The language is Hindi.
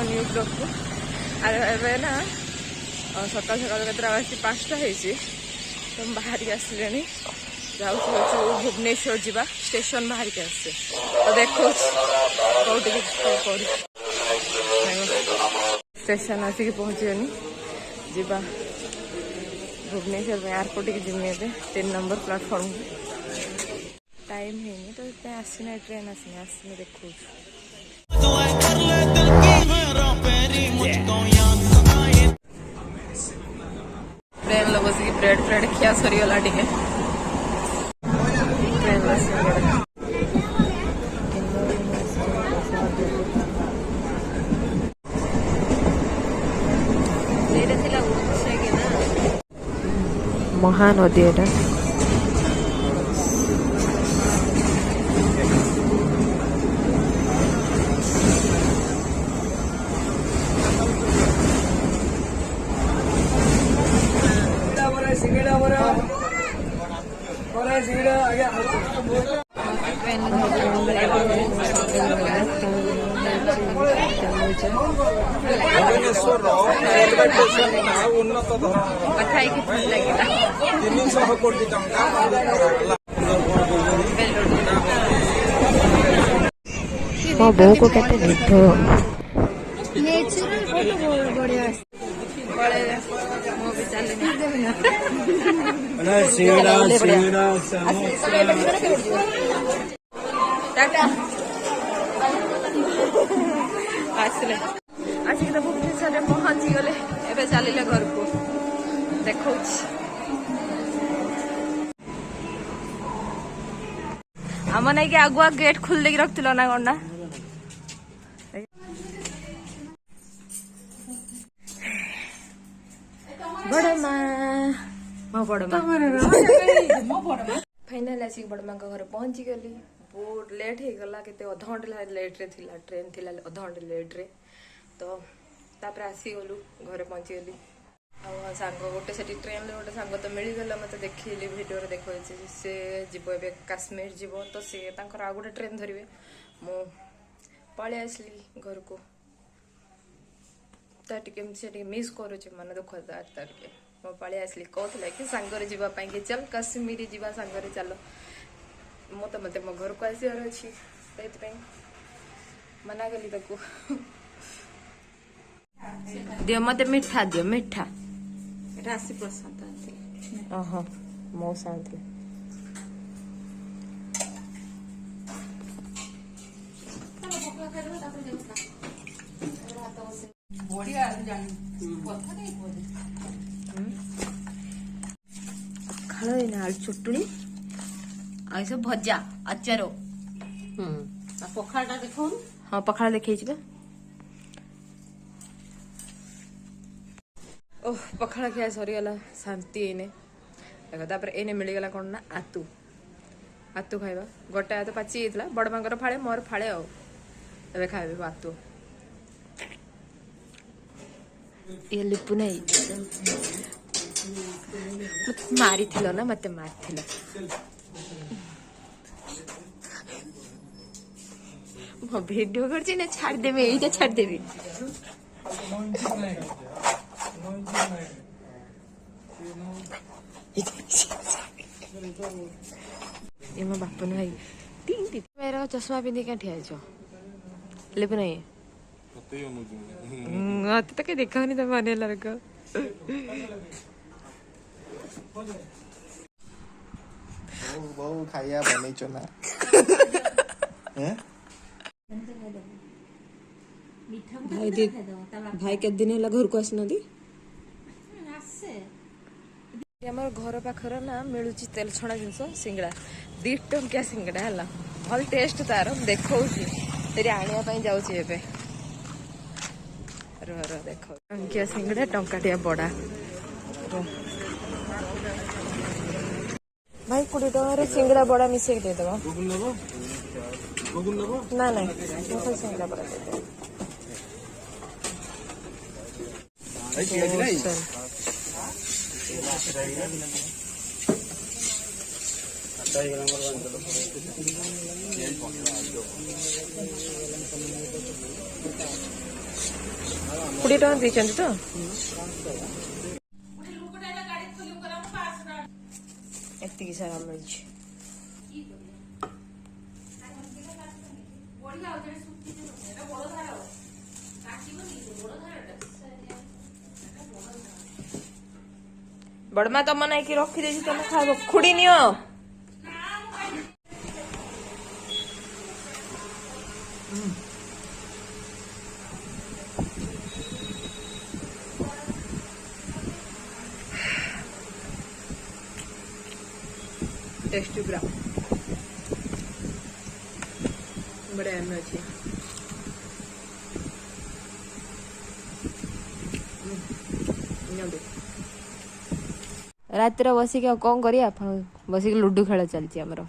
न्यू ब्लॉक को अरे ना सकाल सकाल केतरा आसी 5टा होइछि तो बाहर के आसले जाऊ भुवनेश्वर जावा स्टेशन बाहर के आसे तो देखो कौटी स्टेशन आसिक पहुँचनी जावा भुवनेश्वर में एयरपोर्ट की जिम्मे 3 नंबर प्लेटफॉर्म टाइम है तो आसना ट्रेन आसने देखो ट्रेन लो बस ब्रेड फ्रेड खिया सरीगला टे ट्रेन महानदी एटा बहु को कहते निध नेचुरल फोटो बढ़िया आसले आसिक तो भुवनेश्वर पहुंची गले एबे चलिले घर को देखो आम नहीं कि आगुआ गेट खुल देकी रखिल ना कौन ना फाइनाल आसिक बड़ माँ घर पहुंची गली बहुत लेट हो गला के अध घंटे लेट रे थिला ट्रेन थिला अध घंटे लेट रे तो तापर आसी गलु घरे पहुंची गली आ सांग गोटे से ट्रेन गोटे सांग तो मिलगला मत देखिली वीडियो रे देखो से जीव ए काश्मीर जीव तो सी आ गोटे ट्रेन धरवे मु पलि आसली घर को टे मिस करुचे मन दुख तार के मो पलि आसली कहला कि सांगरे जावाई कि चल काश्मीर जावा सांगरे चल मो तो मत मो घर को आसार अच्छी मना कली दियो मत मिठा दियो मिठा राशि प्रसाद ओहो मो शांति खालो आलू चुटुनी आई सब भजा आचारो पखाड़ा देखो हाँ पखाड़ा देखे ओह पखाड़ा खिया सरीगला शांति एने देख तापर एने मिलगला कौन ना आतु आतु खाइबा गोटे आतु पाची जाइतला बड़ मांगर फाळे मोर फाळे आ एबे खाइबे आतु ये लिपु नहीं मारी थिलो ना मते मार थिला मो वीडियो करछि ना छाड़ देबे एटा छाड़ देबे ये मो बापन भाई टिंग टिंग मेरा चश्मा पिंदी क्या ठिया छो लिपु नहीं तो क्या देखा नहीं तो माने लड़का बहु खाया बने चना भाई के दिन है घर को आसना आमर घर पाखर ना मिलूँ तेल छणा जिनस सिंगड़ा 2 टंकिया सिंगड़ा है भल टेस्ट तार देखा तेरी आने जाऊे देख टंकिया सिंगड़ा टंकाटिया बड़ा भाई 20 टकर सिंगड़ा बड़ा मिसेक दे दबा ना ना सिंगड़ा बड़ा दे କୋଡ଼ିଏ ଟଙ୍କା ଦେଇଛନ୍ତି ତ ଏତିକି ସାରା ମିଳିଛି। ବଡମା ତମ ନାଇକି ରଖିଦେଇଛି ତମେ ଖାଇବ। ଖୁଡି ନିଅ। टेस्टी पूरा बड़े में अच्छी रातिर बसिक कौन करिया बसिक लुडु खेल चलती आमर।